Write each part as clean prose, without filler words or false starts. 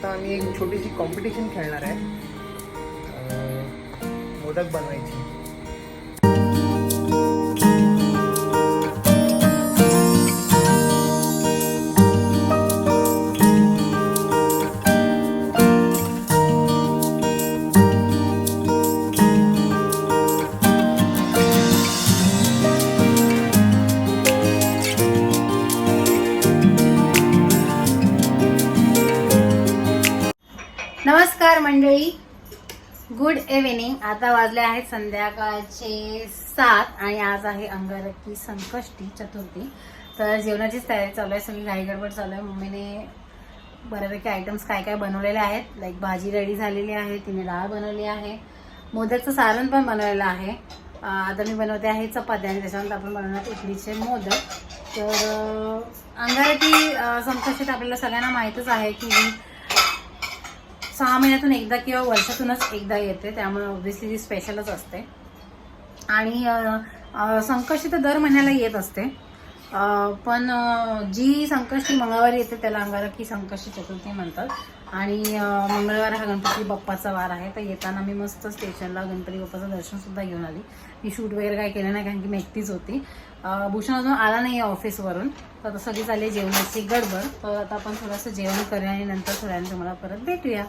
आता आम्ही एक छोटीशी कॉम्पिटिशन खेळणार आहे, मोदक बनवायची. नमस्कार मंडळी, गुड इव्हिनिंग. आता वाजले आहेत संध्याकाळचे 7 आणि आज आहे अंगारकी संकष्टी चतुर्थी. तर जेवणाचीच तयारी चालू आहे, सगळी घाई गडबड चालू आहे. मम्मीने बऱ्यापैकी आयटम्स काय काय बनवलेले आहेत. लाईक भाजी रेडी झालेली आहे, तिने डाळ बनवली आहे, मोदकचं सारण पण बनवलेलं आहे. आता मी बनवते आहे चपात्या आणि त्याच्यानंतर आपण बनवणार इडलीचे मोदक. तर अंगारकी संकष्टीत आपल्याला सगळ्यांना माहीतच आहे की 6 महिन्यातून एकदा किंवा वर्षातूनच एकदा येते, त्यामुळे ऑब्व्हियसली ती स्पेशलच असते. आणि संकष्टी तर दर महिन्याला येत असते, पण जी संकष्टी मंगळवारी येते त्याला अंगारकी संकष्टी चतुर्थी म्हणतात. आणि मंगळवार हा गणपती बाप्पाचा वार आहे. तर येताना मी मस्त स्टेशनला गणपती बाप्पाचं दर्शन सुद्धा घेऊन आली. मी शूट वगैरे काय केलं नाही, कारण की मी एकटीच होती. भूषण अजून आला नाही ऑफिसवरून, तर आता सगळी चालली जेवणाची गडबड. तर आता आपण थोडंसं जेवण करूया आणि नंतर थोड्याने तुम्हाला परत भेटूया.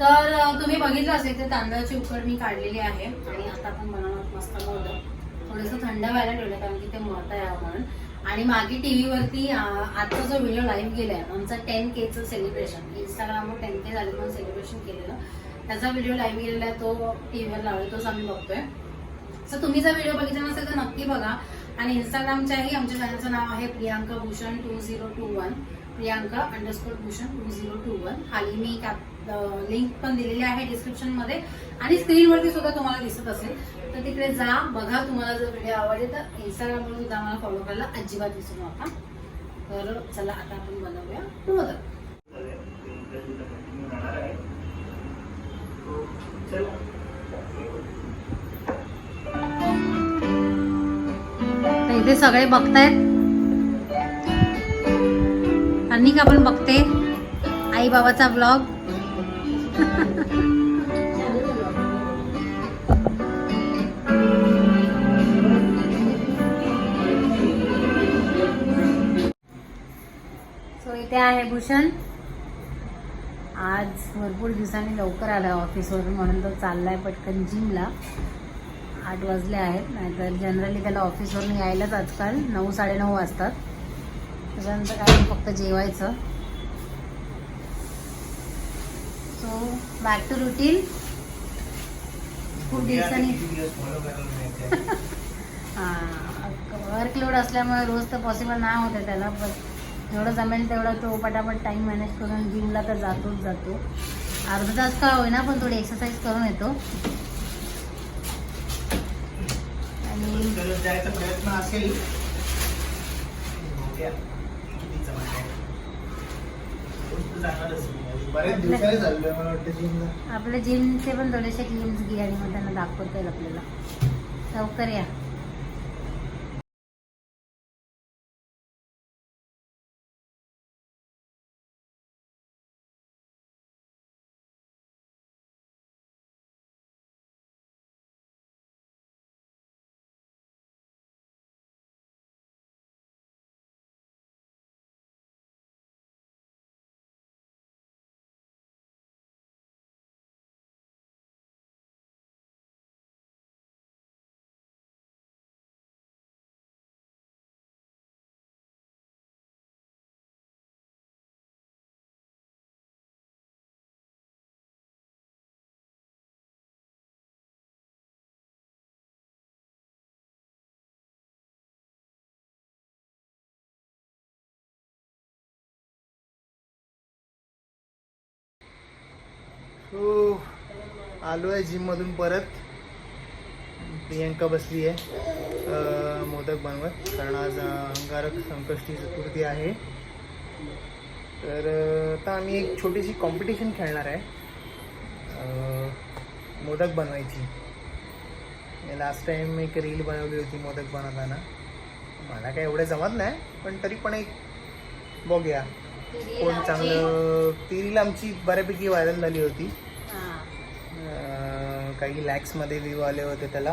तर तुम्ही बघितलं असेल तर तांदळाची उकड मी काढलेली आहे आणि आता आपण बनवणार मस्त मोदक. थोडंसं थंड व्हायला ठेवलं कारण की ते मळता यावं म्हणून. आणि मागे टीव्हीवरती आजचा जो व्हिडिओ लाईव्ह गेलाय आमचा 10K सेलिब्रेशन, इंस्टाग्रामवर 10K झालं म्हणून सेलिब्रेशन केलेलं, त्याचा व्हिडिओ लाईव्ह गेलेला आहे, तो टीव्हीवर लावला, तोच आम्ही बघतोय. सो तुम्ही जर व्हिडिओ बघितला नसेल तर नक्की बघा. आणि इंस्टाग्रामच्याही आमच्या चॅनलचं नाव आहे प्रियांका भूषण 2021, प्रियांका_भूषण 2021. खाली मी लिंक पण दिलेली आहे डिस्क्रिप्शन मध्ये आणि स्क्रीनवरती सुद्धा तुम्हाला दिसत असेल, तर तिकडे जा बघा. तुम्हाला जर व्हिडिओ आवडले तर इंस्टाग्रामवर सुद्धा आम्हाला फॉलो करायला अजिबात विसरू नका. तर चला आता आपण बनवूया मोदक. इथे सगळे बघतायत आणि का पण बघते आई बाबाचा ब्लॉग. सो इथे आहे भूषण. आज भरपूर दिवसांनी लवकर आला ऑफिसवरून, म्हणून तो चाललाय पटकन जिमला. 8 वाजले आहेत, नाहीतर जनरली त्याला ऑफिसवरून यायलाच आजकाल 9-9:30 वाजतात. त्याच्यानंतर काय फक्त जेवायचं. So back to routine. खूप दिवसांनी वर्कलोड असल्यामुळे रोज तर पॉसिबल नाही होते त्याला, पण जेवढं जमेल तेवढं तो पटापट टाइम मॅनेज करून जिमला तर जातोच जातो. अर्धा तास का होईना पण थोडी एक्सरसाइज करून येतो. आणि जायचा प्रयत्न असेल जाणारच. बरेच दिवसाने चाललोय मला वाटतं जिमला. आपल्या जिमचे पण थोडेसे क्लिप्स घे आणि मग त्यांना दाखवता येईल आपल्याला. लवकर या. हो, आलो आहे जिम मधून परत. प्रियंका बसली आहे मोदक बनवत, कारण आज अंगारक संकष्टी चतुर्थी आहे. तर आता आम्ही एक छोटीशी कॉम्पिटिशन खेळणार आहे मोदक बनवायची. लास्ट टाइम एक रील बनवली होती मोदक बनवताना. मला काय एवढं जमत नाही, पण तरी पण एक बघूया कोण चांगलं. ती रील आमची बऱ्यापैकी व्हायरल झाली होती. काही लॅक्समध्ये व्ह्यू आले होते त्याला,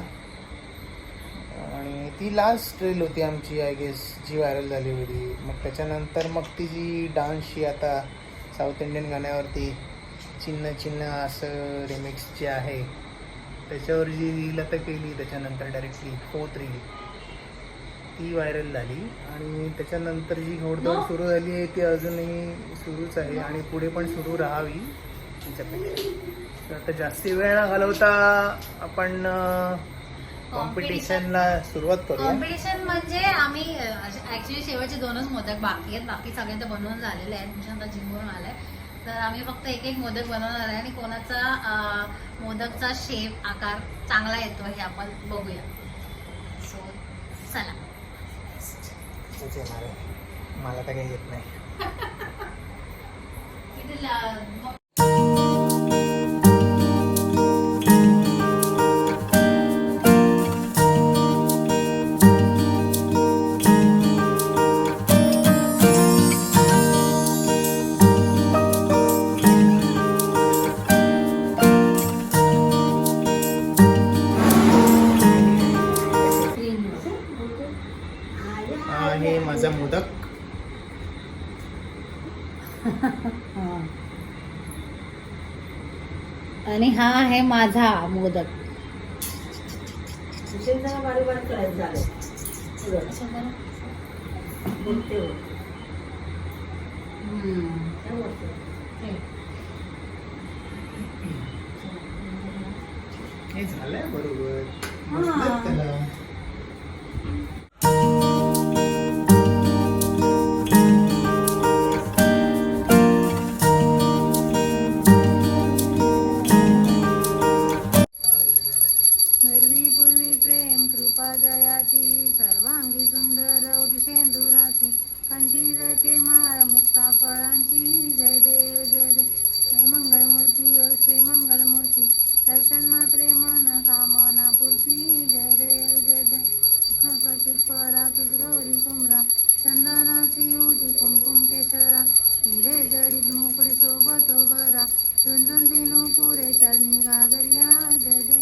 आणि ती लास्ट रील होती आमची आय गेस जी व्हायरल झाली होती. मग त्याच्यानंतर मग ती जी डान्सची आता साऊथ इंडियन गाण्यावरती चिन्ह चिन्ह असं रिमिक्स जे आहे त्याच्यावर जी रील आता केली, त्याच्यानंतर डायरेक्टली 4th रील ती व्हायरल झाली. आणि त्याच्यानंतर जी घोडदौड सुरू झाली आहे ती अजूनही सुरूच आहे आणि पुढे पण सुरू राहावी तिच्यापेक्षा. तर आता जास्ती वेळ न घालवता आपण कॉम्पिटिशनला सुरुवात करूया. कॉम्पिटिशन म्हणजे आम्ही ऍक्च्युली शेवटचे 2च मोदक बाकी आहेत. बाकी सगळे तर बनवून झालेले आहेत. तुमच्या जिमवरून आलाय तर आम्ही फक्त एक मोदक बनवणार आहे आणि कोणाचा मोदकचा शेप आकार चांगला येतो हे आपण बघूया. सो चला. मला तर काही येत नाही. हे माझा मोदक. आणि हा आहे माझा मोदक. हे झालंय बरोबर. मस्त त्याला. सर्वांगी सुंदर शेंदुराची कंठीरचे माळ मुक्ता फळांची. जय देव जय देव श्री मंगलमूर्ती ओ श्री मंगलमूर्ती. दर्शन मात्रे मन कामना पूर्ती. जय देव जय देव कचित परा तुझ गौरी कुमरा. चंदनाची उटी कुमकुम केशरा. हिरे जडीत मोकळे सोबत बरा. झुंझुन तिनू पुरे चरणी घागरिया. जय देव